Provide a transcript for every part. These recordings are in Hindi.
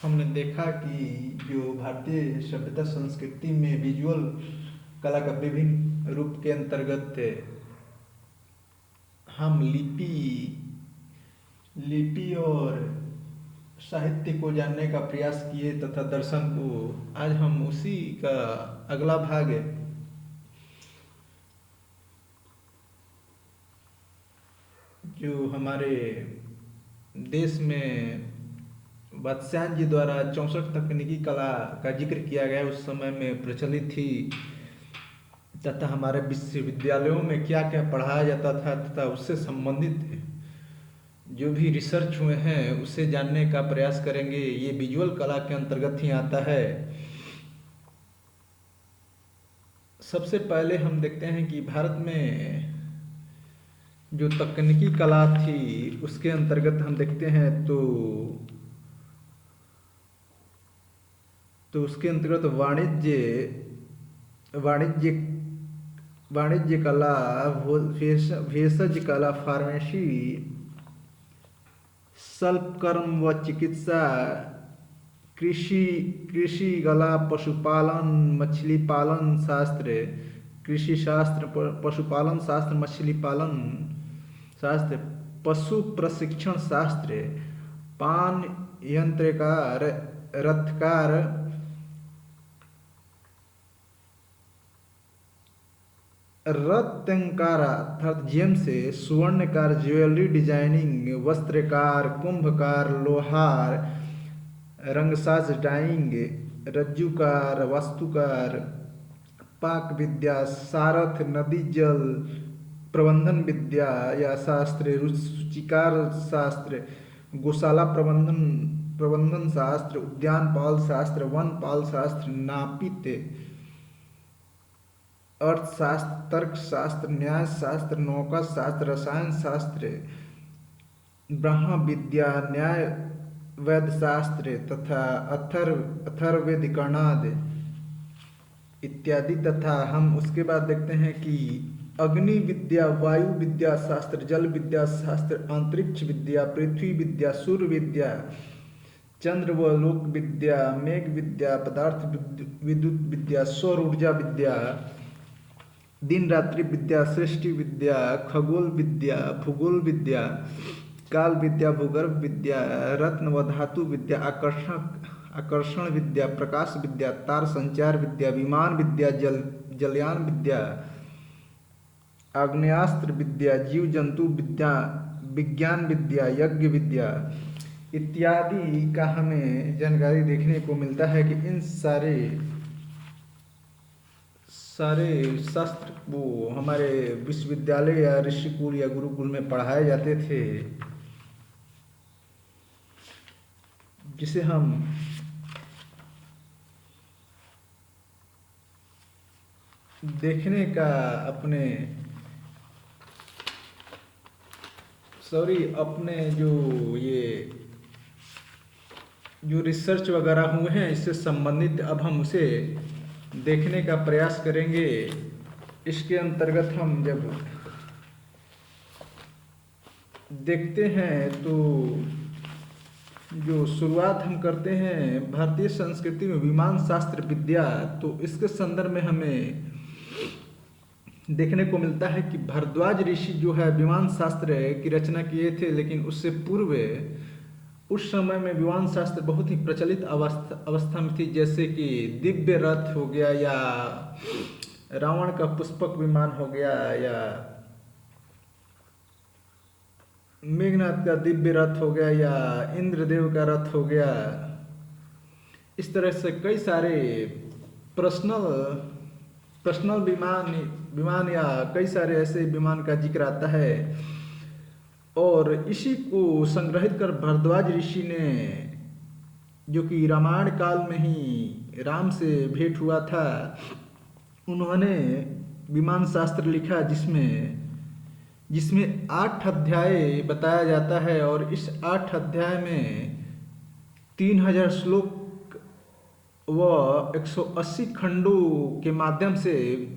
हमने देखा कि जो भारतीय सभ्यता संस्कृति में विजुअल कला का विभिन्न रूप के अंतर्गत हम लिपि और साहित्य को जानने का प्रयास किए तथा दर्शन को। आज हम उसी का अगला भाग है जो हमारे देश में वात्स्यायन जी द्वारा 64 तकनीकी कला का जिक्र किया गया, उस समय में प्रचलित थी तथा हमारे विश्वविद्यालयों में क्या क्या पढ़ाया जाता था तथा उससे संबंधित जो भी रिसर्च हुए हैं उसे जानने का प्रयास करेंगे। ये विजुअल कला के अंतर्गत ही आता है। सबसे पहले हम देखते हैं कि भारत में जो तकनीकी कला थी उसके अंतर्गत हम देखते हैं तो उसके अंतर्गत वाणिज्य वाणिज्य कला, भेषज कला, फार्मेसी, शल्पकर्म व चिकित्सा, कृषि कृषि कला, पशुपालन, मछली पालन शास्त्र, कृषि शास्त्र, पशुपालन शास्त्र, मछली पालन शास्त्र, पशु प्रशिक्षण शास्त्र, पान यंत्रकार, रथकार, रत्नकार अर्थात जेम से, सुवर्णकार, ज्वेलरी डिजाइनिंग, वस्त्रकार, कुंभकार, लोहार, रंगसाज डाइंग, रज्जुकार, वास्तुकार, पाक विद्या, सारथ, नदी जल प्रबंधन विद्या या शास्त्र, रुचिकार शास्त्र, गौशाला प्रबंधन शास्त्र, उद्यान पाल शास्त्र, वन पाल शास्त्र, नापित अर्थशास्त्र, तर्कशास्त्र, न्याय शास्त्र, नौका शास्त्र, रसायन शास्त्र, ब्रह्म विद्या, न्याय वैद्य शास्त्र तथा अथर्ववेद कणाद इत्यादि। तथा हम उसके बाद देखते हैं कि अग्नि विद्या, वायु विद्या शास्त्र, जल विद्या शास्त्र, अंतरिक्ष विद्या, पृथ्वी विद्या, सूर्य विद्या, चंद्र व लोक विद्या, मेघ विद्या, पदार्थ विद्युत विद्या, सौर ऊर्जा विद्या, दिन रात्रि विद्या, सृष्टि विद्या, खगोल विद्या, भूगोल विद्या, काल विद्या, भूगर्भ विद्या, रत्न व धातु विद्या, आकर्षण विद्या, प्रकाश विद्या, तार संचार विद्या, विमान विद्या, जलयान विद्या, आग्नेयास्त्र विद्या, जीव जंतु विद्या, विज्ञान विद्या, यज्ञ विद्या इत्यादि का हमें जानकारी देखने को मिलता है कि इन सारे शास्त्र वो हमारे विश्वविद्यालय या ऋषिकुल या गुरुकुल में पढ़ाए जाते थे, जिसे हम देखने का अपने जो रिसर्च वगैरह हुए हैं इससे संबंधित अब हम उसे देखने का प्रयास करेंगे। इसके अंतर्गत हम जब देखते हैं तो जो शुरुआत हम करते हैं भारतीय संस्कृति में विमान शास्त्र विद्या, तो इसके संदर्भ में हमें देखने को मिलता है कि भारद्वाज ऋषि जो है विमान शास्त्र की रचना किए थे, लेकिन उससे पूर्व उस समय में विमान शास्त्र बहुत ही प्रचलित अवस्था में थी, जैसे कि दिव्य रथ हो गया या रावण का पुष्पक विमान हो गया या मेघनाथ का दिव्य रथ हो गया या इंद्रदेव का रथ हो गया। इस तरह से कई सारे पर्सनल विमान या कई सारे ऐसे विमान का जिक्र आता है, और इसी को संग्रहित कर भारद्वाज ऋषि ने, जो कि रामायण काल में ही राम से भेंट हुआ था, उन्होंने विमान शास्त्र लिखा जिसमें 8 अध्याय बताया जाता है, और इस 8 अध्याय में 3000 श्लोक व 180 खंडों के माध्यम से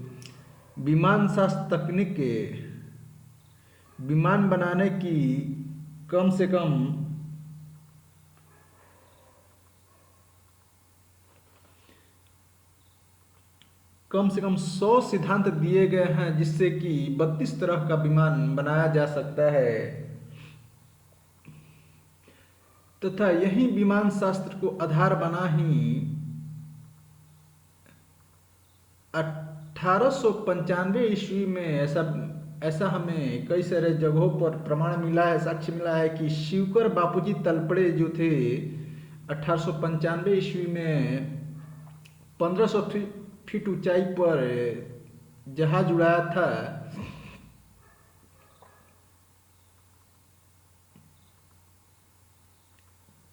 विमान शास्त्र तकनीक के विमान बनाने की कम से कम कम से कम 100 सिद्धांत दिए गए हैं जिससे कि 32 तरह का विमान बनाया जा सकता है तथा यही विमान शास्त्र को आधार बना ही 1895 ईस्वी में ऐसा हमें कई सारे जगहों पर प्रमाण मिला है, साक्ष्य मिला है कि शिवकर बापूजी तलपड़े जो थे 1895 ईस्वी में 1500 फीट ऊंचाई पर जहाज उड़ाया था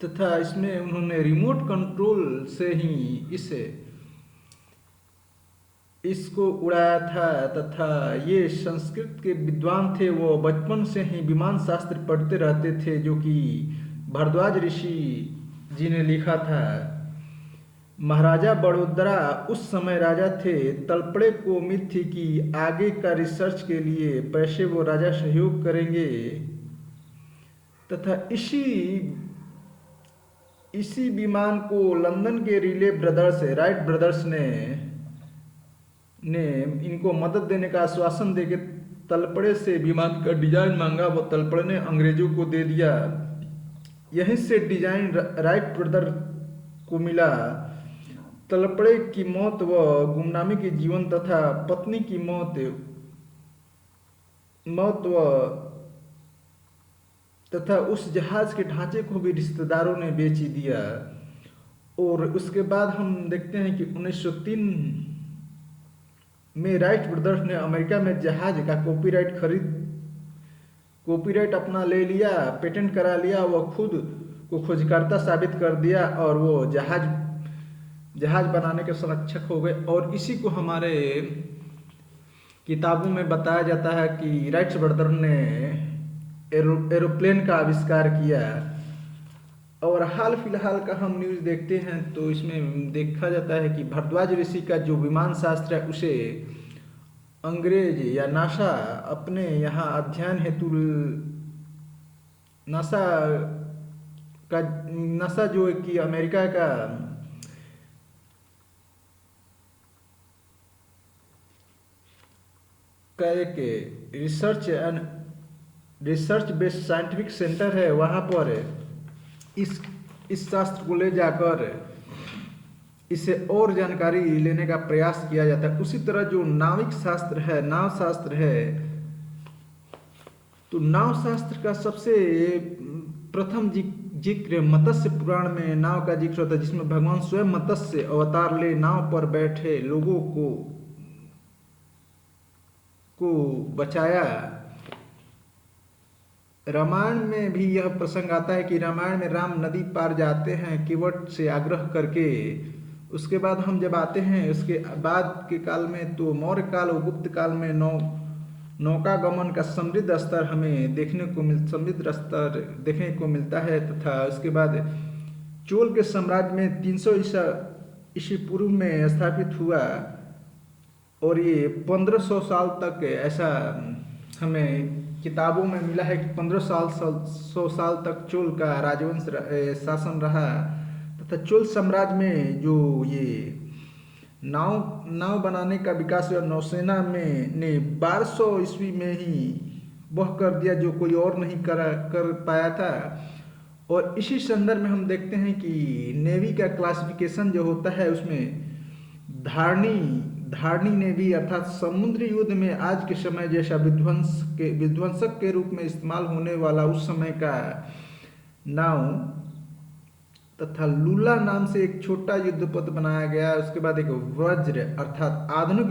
तथा इसमें उन्होंने रिमोट कंट्रोल से ही इसको उड़ाया था तथा ये संस्कृत के विद्वान थे, वो बचपन से ही विमान शास्त्र पढ़ते रहते थे जो कि भारद्वाज ऋषि जी ने लिखा था। महाराजा बड़ोदरा उस समय राजा थे। तलपड़े को उम्मीद थी कि आगे का रिसर्च के लिए पैसे वो राजा सहयोग करेंगे तथा इसी विमान को लंदन के रिले ब्रदर्स राइट ब्रदर्स ने इनको मदद देने का आश्वासन देके तलपड़े से विमान का डिजाइन मांगा। वो तलपड़े ने अंग्रेजों को दे दिया। यहीं से डिजाइन राइट ब्रदर को मिला। तलपड़े की मौत व गुमनामी के जीवन तथा पत्नी की मौत तथा उस जहाज के ढांचे को भी रिश्तेदारों ने बेच ही दिया। और उसके बाद हम देखते हैं कि 1903 में राइट ब्रदर्स ने अमेरिका में जहाज का कॉपीराइट अपना ले लिया, पेटेंट करा लिया, वह खुद को खोजकर्ता साबित कर दिया और वो जहाज बनाने के संरक्षक हो गए। और इसी को हमारे किताबों में बताया जाता है कि राइट ब्रदर ने एरोप्लेन का आविष्कार किया। और हाल फिलहाल का हम न्यूज़ देखते हैं तो इसमें देखा जाता है कि भारद्वाज ऋषि का जो विमान शास्त्र है उसे अंग्रेज या नासा अपने यहाँ अध्ययन हेतु नासा जो है कि अमेरिका का एक रिसर्च बेस्ड साइंटिफिक सेंटर है, वहाँ पर इस शास्त्र को ले जाकर इसे और जानकारी लेने का प्रयास किया जाता है। उसी तरह जो नाव शास्त्र है तो नाव शास्त्र का सबसे प्रथम जिक्र मत्स्य पुराण में नाव का जिक्र होता है, जिसमें भगवान स्वयं मत्स्य अवतार ले नाव पर बैठे लोगों को बचाया। रामायण में भी यह प्रसंग आता है कि रामायण में राम नदी पार जाते हैं केवट से आग्रह करके। उसके बाद हम जब आते हैं उसके बाद के काल में तो मौर्य काल और गुप्त काल में नौका गमन का समृद्ध स्तर हमें देखने को मिलता है तथा उसके बाद चोल के साम्राज्य में 300 ईसा पूर्व में स्थापित हुआ और ये 1500 साल तक ऐसा हमें किताबों में मिला है कि 1500 साल तक चोल का राजवंश शासन रहा तथा चोल साम्राज्य में जो ये नाव बनाने का विकास हुआ, नौसेना में ने 1200 ईस्वी में ही वह कर दिया जो कोई और नहीं कर पाया था। और इसी संदर्भ में हम देखते हैं कि नेवी का क्लासिफिकेशन जो होता है उसमें धारणी नेवी अर्थात समुद्री युद्ध में आज के समय जैसा विध्वंसक के रूप में इस्तेमाल होने वाला उस समय का नाव तथा लूला नाम से एक छोटा युद्धपोत बनाया गया। उसके बाद एक वज्र अर्थात आधुनिक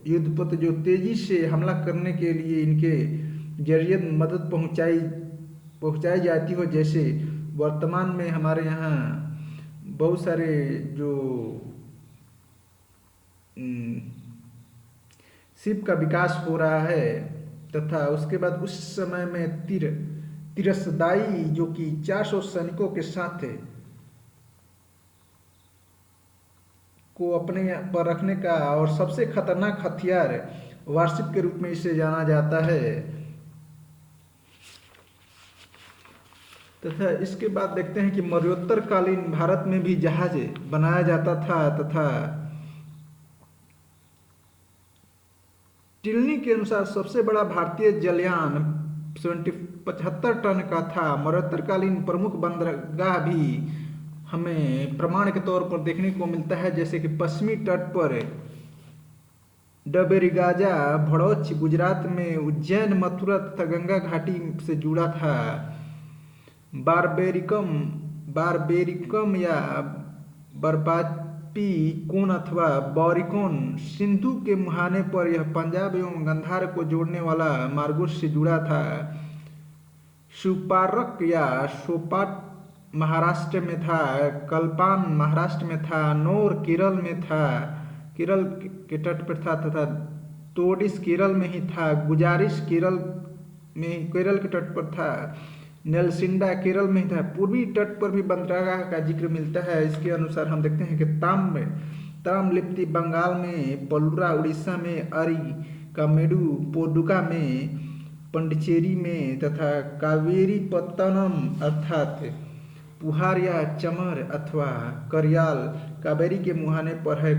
युद्धपोत जो तेजी से हमला करने के लिए इनके जरिए मदद पहुंचाई जाती हो, जैसे वर्तमान में हमारे यहाँ बहुत सारे जो शिप का विकास हो रहा है तथा उसके बाद उस समय में तिरसदाई जो कि 400 सैनिकों के साथ को अपने पर रखने का और सबसे खतरनाक हथियार वारशिप के रूप में इसे जाना जाता है। तथा इसके बाद देखते हैं कि मरणोत्तर कालीन भारत में भी जहाज बनाया जाता था तथा टिल्नी के अनुसार सबसे बड़ा भारतीय जलयान 75 टन का था। मरणोत्तरकालीन प्रमुख बंदरगाह भी हमें प्रमाण के तौर पर देखने को मिलता है, जैसे कि पश्चिमी तट पर डबेरीगाजा भड़ौच गुजरात में, उज्जैन मथुरा तथा गंगा घाटी से जुड़ा था। बारबेरिकम बारबेरिकम या बरबापी कोन अथवा बॉरिकोन सिंधु के मुहाने पर यह पंजाब एवं गंधार को जोड़ने वाला मार्गों से जुड़ा था। सुपारक या सोपाट महाराष्ट्र में था, कल्पान महाराष्ट्र में था, नौर केरल में था, केरल के तट पर था, तथा तोडिस केरल में ही था, गुजारिश केरल के तट पर था, नेलसिंडा केरल में ही था। पूर्वी तट पर भी बंदरगाह का जिक्र मिलता है। इसके अनुसार हम देखते हैं कि ताम्रलिप्ति बंगाल में, पलूरा उड़ीसा में, अरी कामेडू पोडुका में, पंडिचेरी में, तथा कावेरी पत्तनम अर्थात पुहार या चमर अथवा करयाल कावेरी के मुहाने पर है।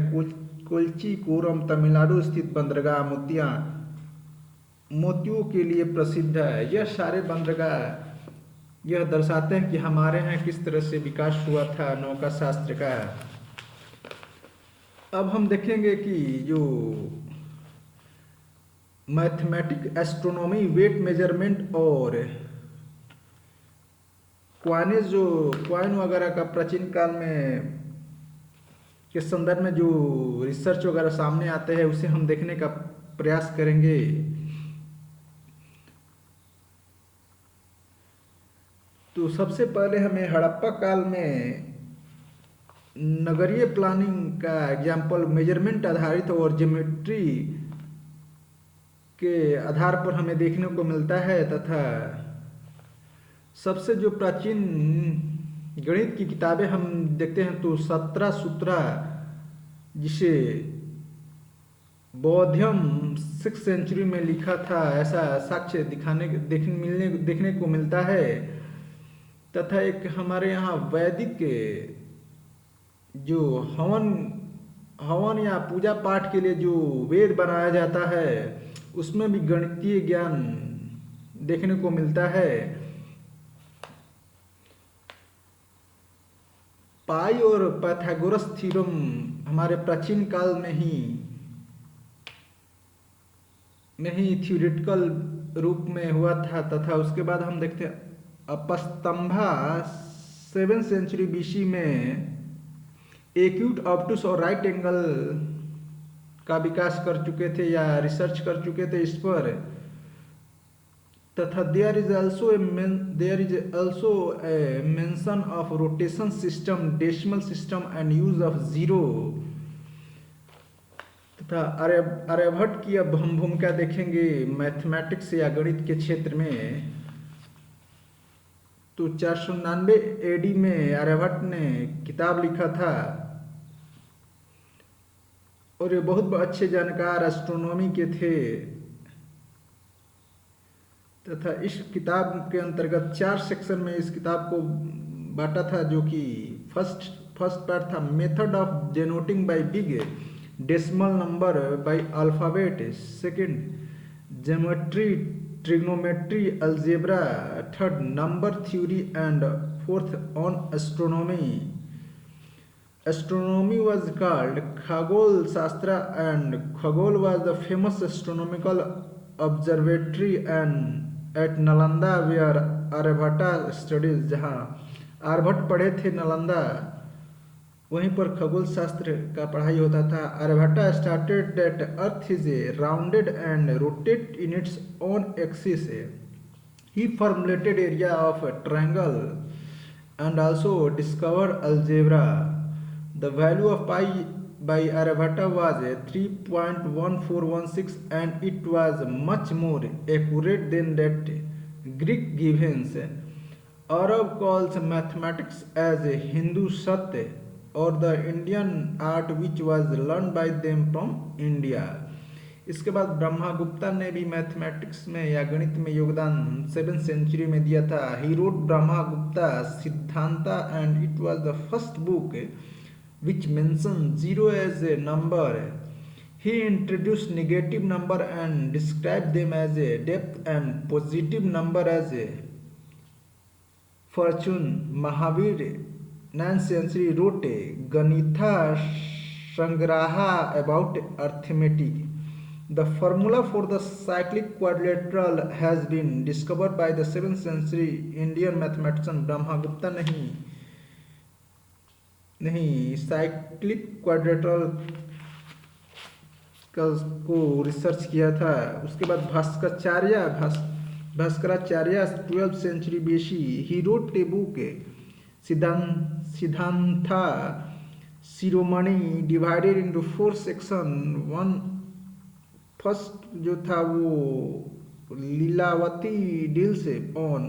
कोल्ची कोरम तमिलनाडु स्थित बंदरगाह मोतियों के लिए प्रसिद्ध है। यह सारे बंदरगाह यह दर्शाते हैं कि हमारे यहाँ किस तरह से विकास हुआ था नौका शास्त्र का। अब हम देखेंगे कि जो मैथमेटिक, एस्ट्रोनॉमी, वेट मेजरमेंट और क्वाइन वगैरह का प्राचीन काल में के संदर्भ में जो रिसर्च वगैरह सामने आते हैं उसे हम देखने का प्रयास करेंगे। तो सबसे पहले हमें हड़प्पा काल में नगरीय प्लानिंग का एग्जाम्पल मेजरमेंट आधारित और ज्योमेट्री के आधार पर हमें देखने को मिलता है, तथा सबसे जो प्राचीन गणित की किताबें हम देखते हैं तो 17 सूत्रा, जिसे बौद्धम 6th सेंचुरी में लिखा था, ऐसा साक्ष्य देखने को मिलता है। तथा एक हमारे यहाँ वैदिक जो हवन या पूजा पाठ के लिए जो वेद बनाया जाता है उसमें भी गणितीय ज्ञान देखने को मिलता है। पाई और पाइथागोरस थ्योरम हमारे प्राचीन काल में ही थ्योरेटिकल रूप में हुआ था। तथा उसके बाद हम देखते हैं अपस्तंभा 7th सेंचुरी BC में एक्यूट, ऑब्टूस और राइट एंगल का विकास कर चुके थे या रिसर्च कर चुके थे इस पर। तथा there is also a mention of rotation system, decimal system and use of zero। तथा आर्यभट्ट की अब हम भूमिका देखेंगे मैथमेटिक्स या गणित के क्षेत्र में। तो 499 AD में आर्यभट्ट ने किताब लिखा था और ये बहुत अच्छे जानकार एस्ट्रोनॉमी के थे। तथा इस किताब के अंतर्गत 4 सेक्शन में इस किताब को बांटा था, जो कि फर्स्ट पार्ट था method of denoting by big decimal number by alphabet, second geometry, trigonometry, algebra, third number theory and fourth on astronomy. Astronomy was called Khagol Shastra, and Khagol was the famous astronomical observatory and at Nalanda where Aryabhata studies। जहाँ आर्यभट्ट पढ़े थे नालंदा, वहीं पर खगोल शास्त्र का पढ़ाई होता था। Aryabhatta started that Earth is rounded and rotate in its own axis। He formulated area of a triangle and also discovered algebra। The value of pi by Aryabhatta was 3.1416 and it was much more accurate than that Greek givens। Arab calls mathematics as Hindu Satya or the Indian art which was learned by them from India। इसके बाद ब्रह्मगुप्ता ने भी मैथमेटिक्स में या गणित में योगदान 7th सेंचुरी में दिया था। He wrote Brahmagupta Siddhanta and it was the first book which mentions zero as a number। He introduced negative number and described them as a depth and positive number as a fortune. Mahavir, 9th century, wrote a Ganitha Sangraha about arithmetic. The formula for the cyclic quadrilateral has been discovered by the 7th century Indian mathematician Brahmagupta. नहीं साइक्लिक क्वाड्रेटरल को रिसर्च किया था। उसके बाद Bhaskaracharya 12th century BC, he wrote a book Siddhanta Shiromani divided into 4 sections. First जो था वो Lilavati deals on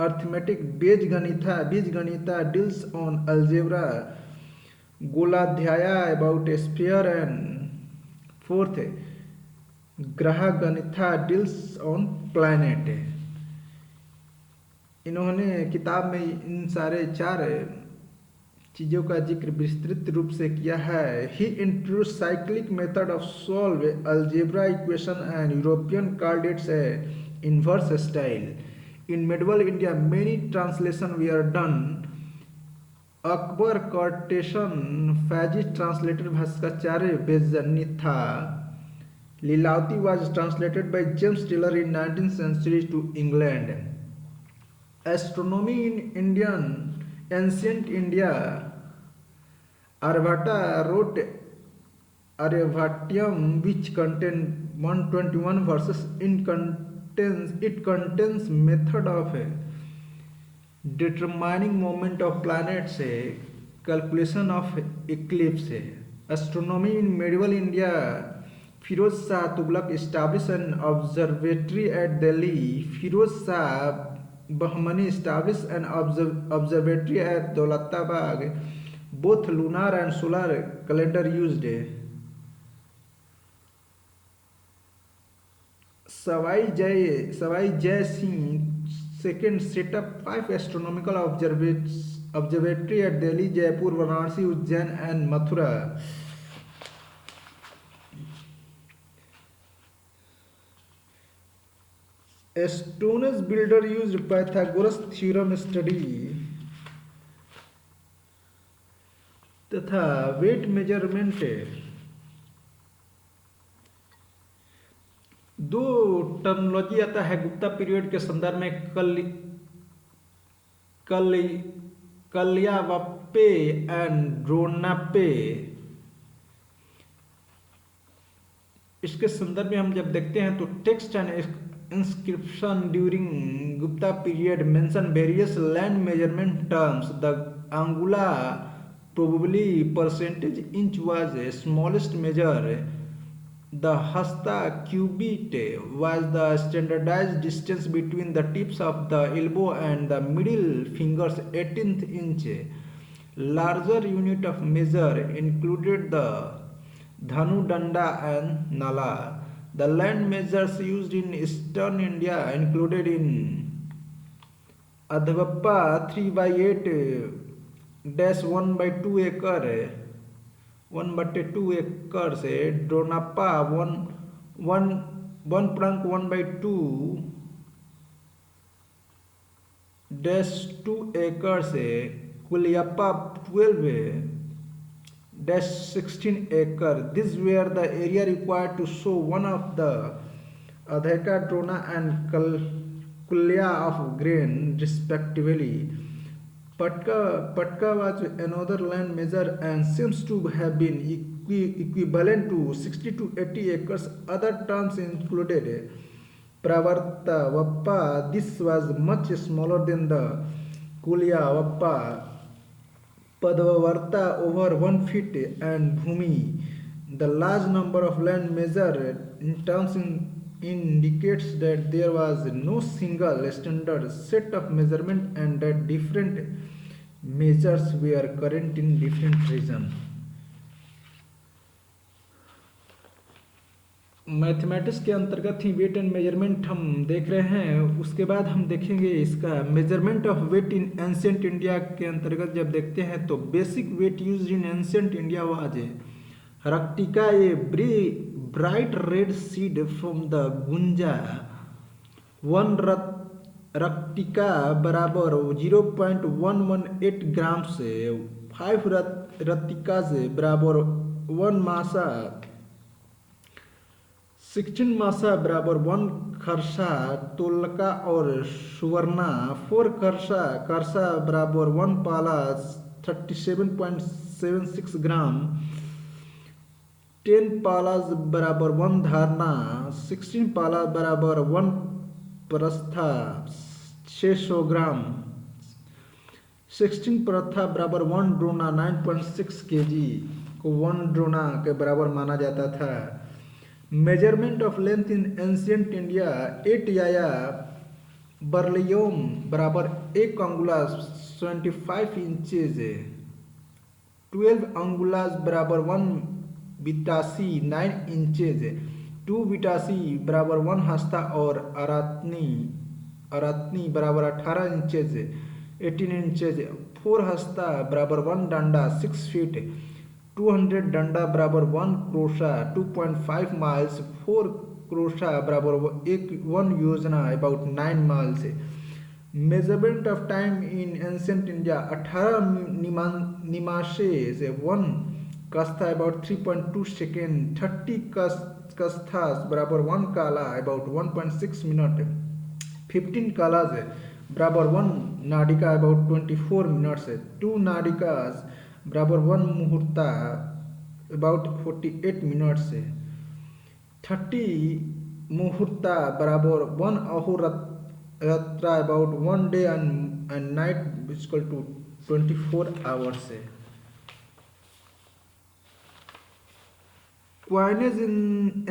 arithmetic, Bijaganita deals on algebra, Goladhyaya about a sphere and fourth Graha Ganita deals on planet. इन्होंने किताब में इन सारे 4 चीज़ों का जिक्र विस्तृत रूप से किया है। ही introduce cyclic method of solve algebra equation and European called its inverse style. In medieval India many translations were done. Akbar quotation Faizi translated Bhaskacharya Bejanitha. Lilavati was translated by James Taylor in 19th century to England. Astronomy in ancient India. Aryabhata wrote Aryabhatiam, which contained 121 verses. It contains method of determining movement of planets, calculation of eclipse. Astronomy in medieval India. Firoz Shah Tughlaq established an observatory at Delhi. Firoz Shah Bahmani established an observatory at Daulatabad. Both lunar and solar calendar used. Savai Jai Singh II set up 5 astronomical observatory at Delhi, Jaipur, Varanasi, Ujjain and Mathura. A Stone Age builder used Pythagoras theorem study तथा वेट मेजरमेंट। 2 टर्मिनोलॉजी आता है गुप्ता पीरियड के संदर्भ में, कलियावप्पे एंड ड्रोनाप्पे। इसके संदर्भ में हम जब देखते हैं तो text and inscription during Gupta period mention various land measurement terms. The angula probably percentage inch was a smallest measure. The hasta cubit was the standardized distance between the tips of the elbow and the middle fingers. 18th inch. Larger unit of measure included the dhanu, danda and nala. The land measures used in eastern India included in Adhvappa 3/8 1/2 acre 1/2 acre से ड्रोनाप्पा 1 1/2 -2 acre से कुलियप्पा 12-16 acre. These were the area required to show one of the adhika, drona and kulya of grain respectively. Patka was another land measure and seems to have been equivalent to 60 to 80 acres. Other terms included Pravarta Vappa. This was much smaller than the Kulya Vappa. Padvavarta over 1 feet and Bhumi. The large number of land measure in terms indicates that there was no single standard set of measurement and that different measures were current in different regions. Mathematics के अंतर्गत ही वेट एंड मेजरमेंट हम देख रहे हैं। उसके बाद हम देखेंगे इसका measurement of weight in ancient India के अंतर्गत जब देखते हैं तो basic weight used in ancient India was Ractica, a bright red seed from the gunja. One ractika बराबर 0.118 ग्राम से 5 रत्तिका से बराबर 1 मासा 16 मासा बराबर 1 खरसा तोलका और सुवर्णा 4 खरसा खरसा बराबर 1 पाला 37.76 ग्राम 10 पालास बराबर 1 धारणा 16 पाला बराबर 1 प्रस्था 600 ग्राम 16 प्रस्था बराबर 1 ड्रोना 9.6 kg को 1 ड्रोना के बराबर माना जाता था। Measurement of length in ancient India 8 याया बर्लियोम बराबर 1 अंगुला 75 इंचेज 12 अंगुलास बराबर 1 बिटासी 9 इंचेज 2 बिटासी बराबर 1 हस्ता और अरातनी बराबर 18 इंचेज 18 इंचेज 4 हस्ता बराबर 1 डंडा 6 फीट 200 डंडा बराबर 1 क्रोशा 2.5 माइल्स 4 क्रोशा बराबर 1 योजना about 9 miles. Measurement of time in ancient India 18 निमाशे से 1 कस्था अबाउट 3.2 सेकेंड 30 कस्थास बराबर 1 काला अबाउट 1.6 मिनट 15 कालास बराबर 1 नाडिका अबाउट 24 मिनट्स 2 नाडिकास बराबर 1 मुहूर्ता अबाउट 48 मिनट्स 30 मुहूर्ता बराबर 1 ahoratra about 1 day and night equal to 24 hours. Coinage in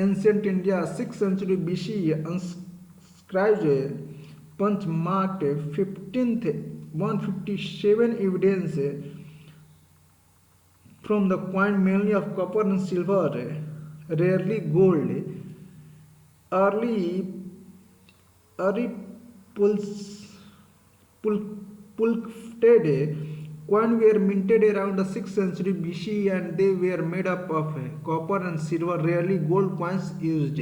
ancient India 6th century BC inscribed punch marked 15th 157 evidence from the coin mainly of copper and silver, rarely gold. Early pulpted coins were minted around the 6th century BC and they were made up of copper and silver, rarely gold coins used.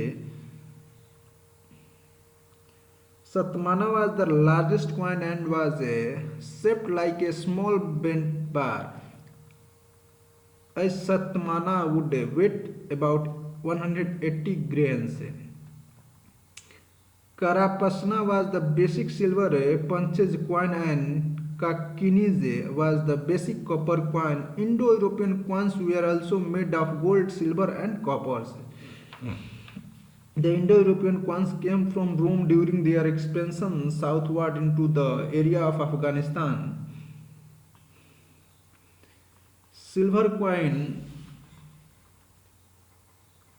Satmana was the largest coin and was shaped like a small bent bar. A Satmana would weight about 180 grains. Karapasna was the basic silver punches coin and Kakinize was the basic copper coin. Indo-European coins were also made of gold, silver and coppers. The Indo-European coins came from Rome during their expansion southward into the area of Afghanistan. Silver coin,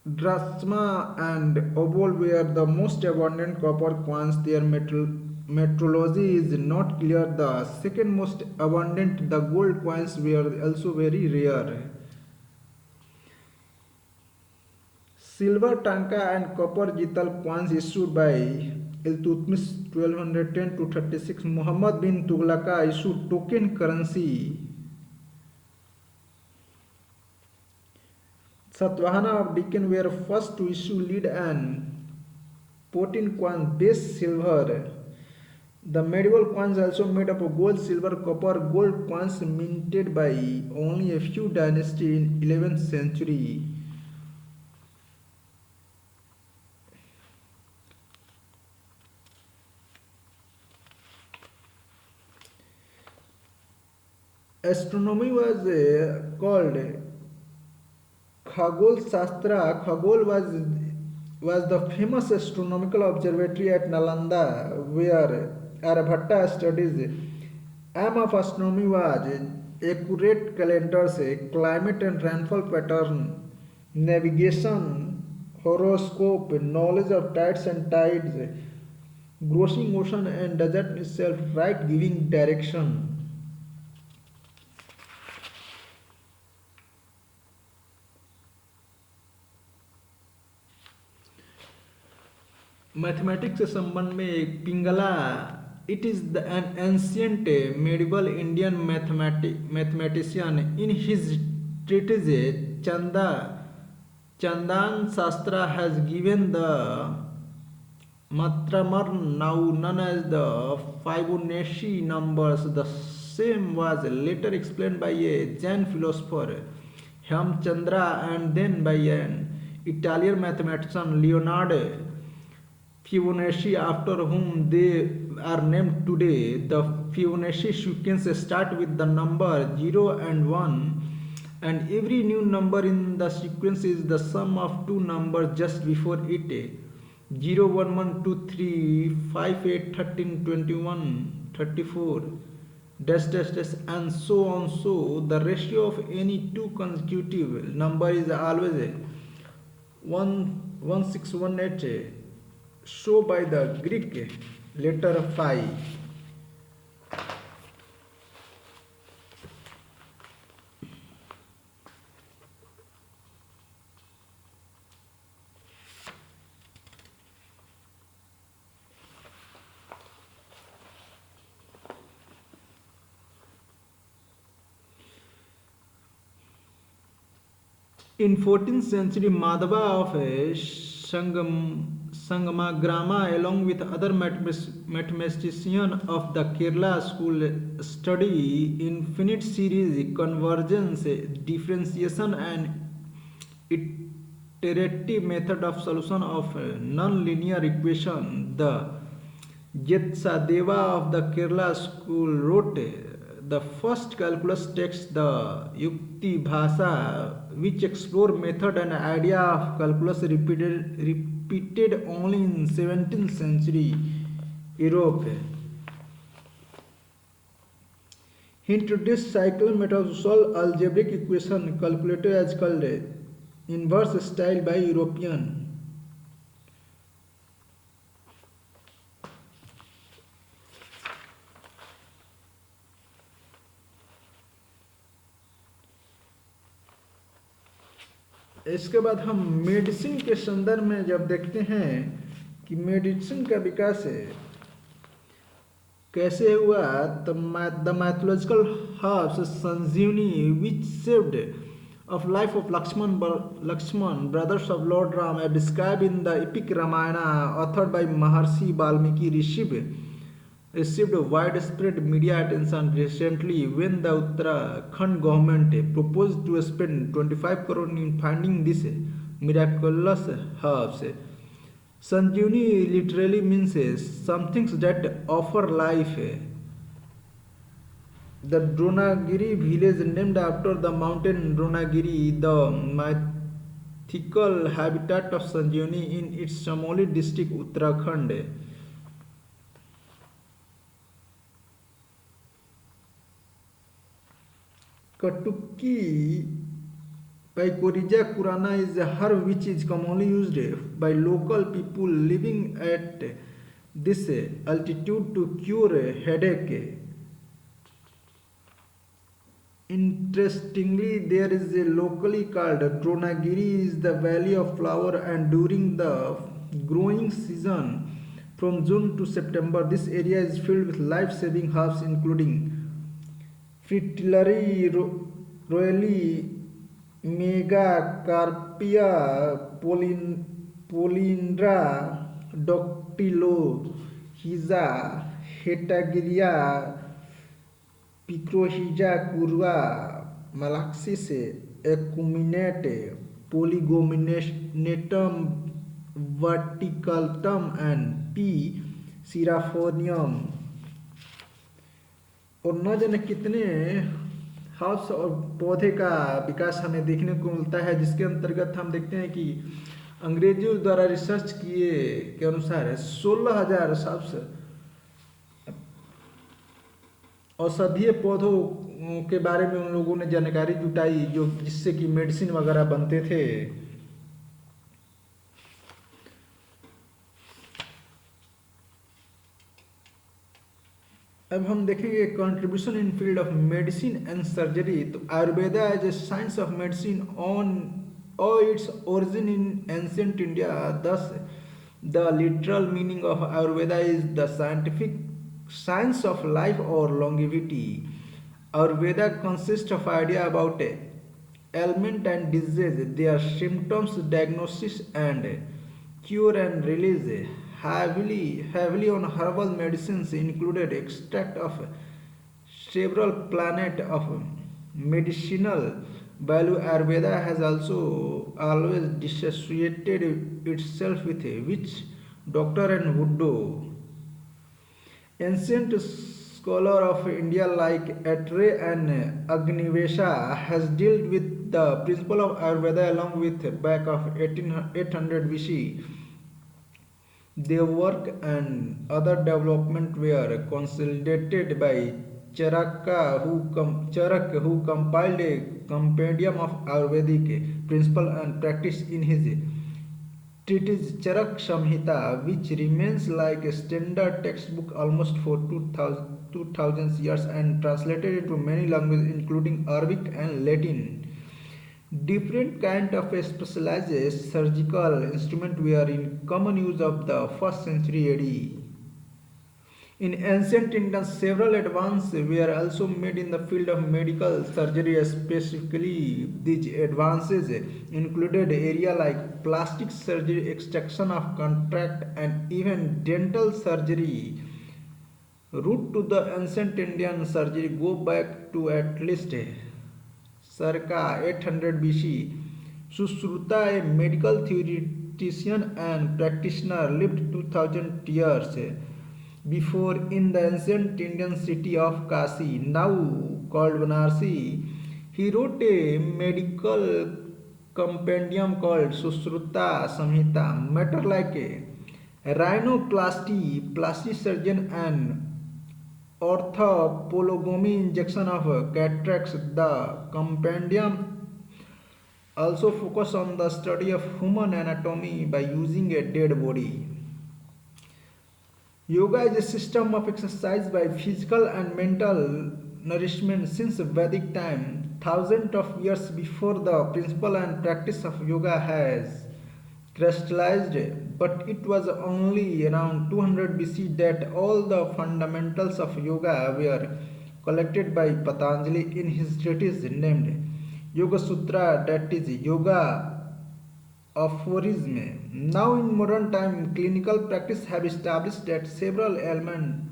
drachma and obol were the most abundant copper coins. Their metrology is not clear. The second most abundant, the gold coins, were also very rare. Silver tanka and copper jital coins issued by Iltutmish 1210 to 36. Muhammad bin Tughlaq issued token currency. Satavahana of Deccan were first to issue lead and Potin coins base silver. The medieval coins also made up of gold, silver, copper, gold coins minted by only a few dynasties in 11th century. Astronomy was called Khagol Shastra. Khagol was the famous astronomical observatory at Nalanda where Aryabhatta studies. Aim of astronomy was accurate calendars, climate and rainfall pattern, navigation, horoscope, knowledge of tides and tides, growing ocean and desert itself, right giving direction. Mathematics से संबंध में एक Pingala it is an ancient medieval Indian mathematician in his treatise Chanda Chandan Shastra has given the Matramar, now known as the Fibonacci numbers. The same was later explained by a Jain philosopher, Hemchandra, and then by an Italian mathematician, Leonardo Fibonacci, after whom they are named today. The Fibonacci sequence starts with the number 0 and 1, and every new number in the sequence is the sum of two numbers just before it. 0 1 1 2 3 5 8 13 21 34 dash dash dash and so on. So the ratio of any two consecutive number is always 11618, so by the Greek letter phi. In 14th century, Madhava of Sangamagrama, along with other mathematicians of the Kerala school, study infinite series, convergence, differentiation, and iterative method of solution of non-linear equation. The Jetsadeva of the Kerala school wrote the first calculus text, the Yukti Bhasa, which explore method and idea of calculus repeated only in 17th century Europe. He introduced cycle method to solve algebraic equation calculated as called inverse style by European. इसके बाद हम मेडिसिन के संदर्भ में जब देखते हैं कि मेडिसिन का विकास कैसे हुआ, तो the mythological herbs Sanjeevani which saved of life of Lakshman, brothers of Lord Ram, are described in the epic Ramayana, authored by Maharshi Valmiki, received widespread media attention recently when the Uttarakhand government proposed to spend 25 crore in finding these miraculous herbs. Sanjeevani literally means some things that offer life. The Dronagiri village, named after the mountain Dronagiri, the mythical habitat of Sanjeevani in its Chamoli district, Uttarakhand. Katuki Pycorrhizia curana is a herb which is commonly used by local people living at this altitude to cure headache. Interestingly, there is a locally called Dronagiri is the valley of flower, and during the growing season from June to September, this area is filled with life-saving herbs including Fritillary royale, Megacarpia, Polindra, Doctilo, Hiza, Hetagiria, Picrohiza curva, Malaxis, Ecuminate, Polygominatum verticaltum, and P. siraphonium. और न जाने कितने हर्ब्स और पौधे का विकास हमें देखने को मिलता है, जिसके अंतर्गत हम देखते हैं कि अंग्रेजों द्वारा रिसर्च किए के अनुसार 16,000 हर्ब्स औषधीय पौधों के बारे में उन लोगों ने जानकारी जुटाई, जो जिससे कि मेडिसिन वगैरह बनते थे। अब हम देखेंगे contribution in field of medicine and surgery. तो Ayurveda as a science of medicine on its origin in ancient India. Thus the literal meaning of Ayurveda is the scientific science of life or longevity. Ayurveda consists of idea about ailment and disease, their symptoms, diagnosis and cure and release heavily on herbal medicines included extract of several planet of medicinal value. Ayurveda has also always dissociated itself with witch doctor and voodoo. Ancient scholar of India like Atre and Agnivesha has dealt with the principle of Ayurveda along with back of 800 BC. Their work and other development were consolidated by Charak, who compiled a compendium of Ayurvedic principle and practice in his treatise Charak Samhita, which remains like a standard textbook almost for 2000 years and translated into many languages including Arabic and Latin. Different kind of specialized surgical instruments were in common use of the 1st century AD. In ancient India, several advances were also made in the field of medical surgery. Specifically, these advances included areas like plastic surgery, extraction of cataract, and even dental surgery. Root to the ancient Indian surgery go back to at least circa 800 BC. Sushruta, a medical theoretician and practitioner, lived 2000 years before in the ancient Indian city of Kashi, now called Varanasi. He wrote a medical compendium called Sushruta Samhita. Matter like a rhinoplasty, plastic surgeon, and orthopologomy injection of cataracts. The compendium also focus on the study of human anatomy by using a dead body. Yoga is a system of exercise by physical and mental nourishment since Vedic time. Thousands of years before the principle and practice of yoga has crystallized, but it was only around 200 BC that all the fundamentals of yoga were collected by Patanjali in his treatise named Yoga Sutra, that is Yoga aphorism. Now, in modern time, clinical practice have established that several ailments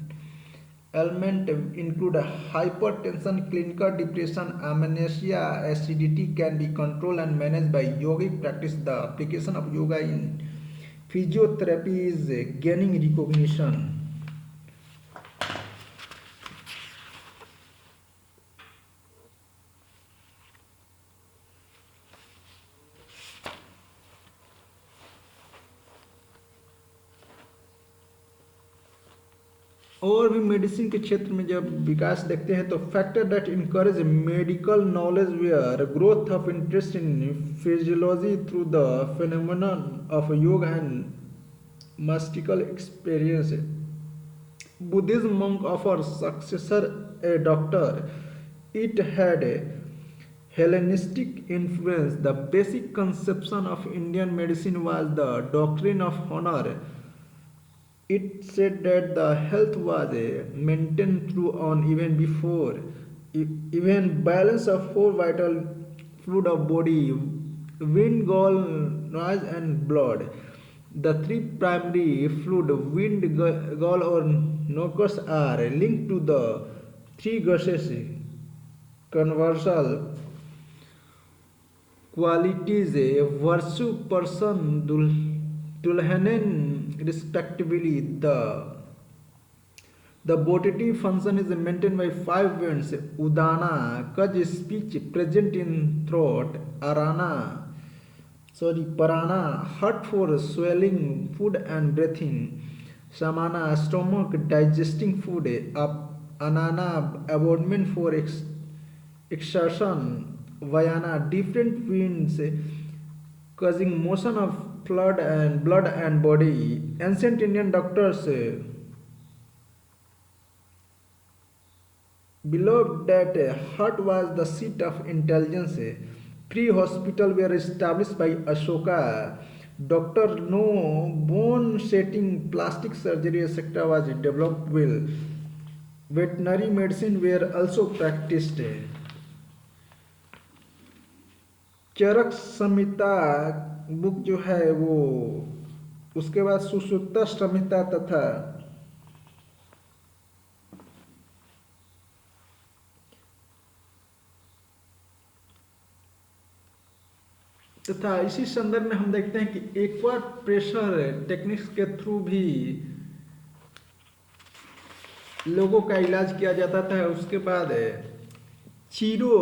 include hypertension, clinical depression, amnesia, acidity can be controlled and managed by yogic practice. The application of yoga in physiotherapy is gaining recognition. और भी मेडिसिन के क्षेत्र में जब विकास देखते हैं तो factor that encourage medical knowledge where growth of interest in physiology through the phenomenon of yoga and mystical experience. Buddhism monk of our successor, a doctor, it had a Hellenistic influence. The basic conception of Indian medicine was the doctrine of honor. It said that the health was maintained through on even before even balance of four vital fluid of body, wind, gall, noise, and blood. The three primary fluid, wind, gall, or mucus, are linked to the three gases conversal qualities, virtue, person, dulhanen, respectively. The votative function is maintained by five winds: Udana, Kaj, speech, present in throat; Parana, heart for swelling food and breathing; Samana, stomach, digesting food; Anana, abdomen for exertion; Vayana, different winds causing motion of blood and body. Ancient Indian doctors believed that heart was the seat of intelligence. Pre-hospital were established by Ashoka. Doctor no bone setting, plastic surgery, etc. was developed well. Veterinary medicine were also practiced. Charaka Samhita book जो है वो, उसके बाद सुश्रुत संहिता तथा इसी संदर्भ में हम देखते हैं कि एक्वा प्रेशर टेक्निक्स के थ्रू भी लोगों का इलाज किया जाता था। उसके बाद चीरो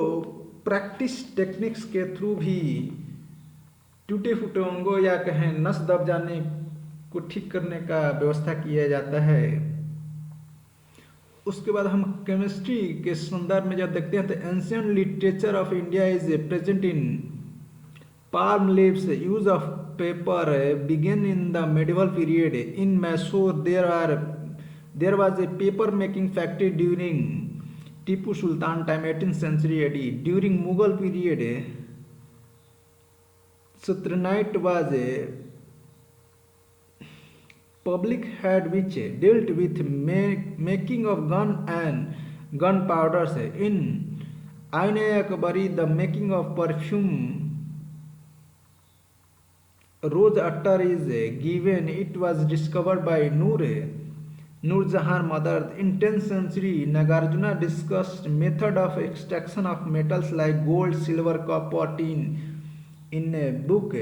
प्रैक्टिस टेक्निक्स के थ्रू भी टूटे फूटे अंगों या कहें नस दब जाने को ठीक करने का व्यवस्था किया जाता है। उसके बाद हम केमिस्ट्री के संदर्भ में जब देखते हैं तो ancient literature of India is present in palm leaves. Use of paper began in the medieval period. In Mysore there was a paper making factory during Tipu Sultan time, 18th century AD. During Mughal period Sultanate was a public head which dealt with making of gun and gunpowders. In Aine Akbari the making of perfume Rose attar is given. It was discovered by Noor Jahan mother. In 10th century, Nagarjuna discussed method of extraction of metals like gold, silver, copper, tin in a book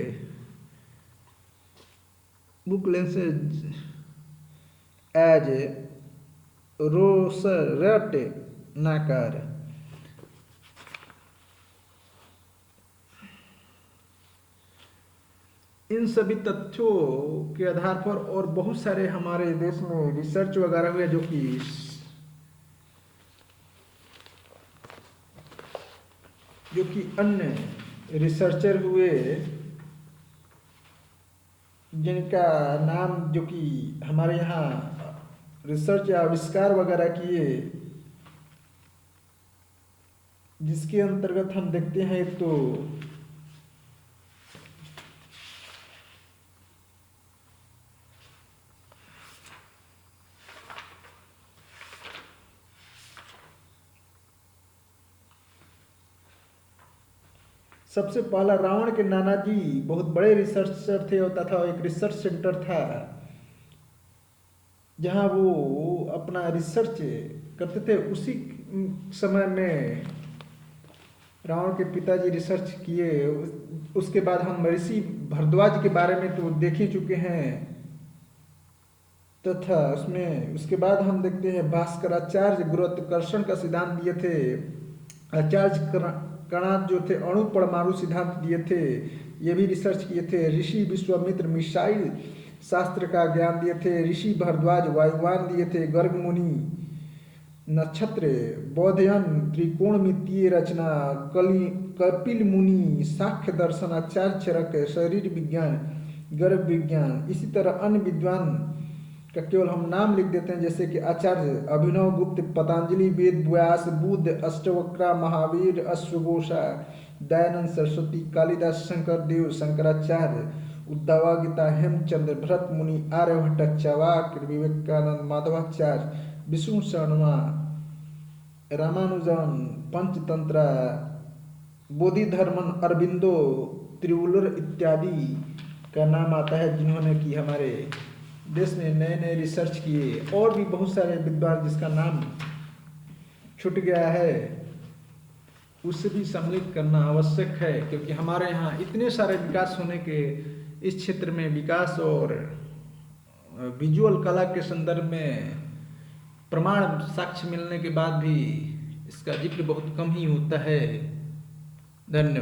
listed as Rosaret Nakar. इन सभी तथ्यों के आधार पर और बहुत सारे हमारे देश में रिसर्च वगैरह हुए जो कि अन्य रिसर्चर हुए जिनका नाम जो कि हमारे यहाँ रिसर्च या आविष्कार वगैरह किए, जिसके अंतर्गत हम देखते हैं तो सबसे पहला रावण के नाना जी बहुत बड़े रिसर्चर थे और तथा एक रिसर्च सेंटर था जहां वो अपना रिसर्च करते थे। उसी समय में रावण के पिताजी रिसर्च किए। उसके बाद हम ऋषि भारद्वाज के बारे में तो देख ही चुके हैं तथा उसके बाद हम देखते हैं भास्कराचार्य गुरुत्वाकर्षण का सिद्धांत दिए थे। आचार्य कणाद जो थे अणु परमाणु सिद्धांत दिए थे, ये भी रिसर्च किए थे। ऋषि विश्वामित्र मिसाइल शास्त्र का ज्ञान दिए थे। ऋषि भारद्वाज वायुयान दिए थे। गर्ग मुनि नक्षत्र बौद्धयन त्रिकोणमितीय रचना, कपिल मुनि साख्य दर्शन, आचार्य चरक शरीर विज्ञान, गर्भ विज्ञान। इसी तरह अन्य विद्वान का केवल हम नाम लिख देते हैं, जैसे कि आचार्य अभिनव गुप्त, पतंजलि, वेद व्यास, बुद्ध, अष्टवक्रा, महावीर, अश्वघोषा, दयानंद सरस्वती, कालिदास, शंकर देव, शंकराचार्य, उद्धवा गीता, हेमचंद्र, भरत मुनि, आर्यभट्ट, चावाक, विवेकानंद, माधवाचार्य, विष्णु शर्मा, रामानुजन, पंचतंत्र, बोधिधर्मन, अरविंदो, त्रिवुलर इत्यादि का नाम आता है जिन्होंने कि हमारे देश में नए नए रिसर्च किए। और भी बहुत सारे विद्वान जिसका नाम छूट गया है उससे भी सम्मिलित करना आवश्यक है, क्योंकि हमारे यहाँ इतने सारे विकास होने के इस क्षेत्र में विकास और विजुअल कला के संदर्भ में प्रमाण साक्ष्य मिलने के बाद भी इसका जिक्र बहुत कम ही होता है। धन्यवाद।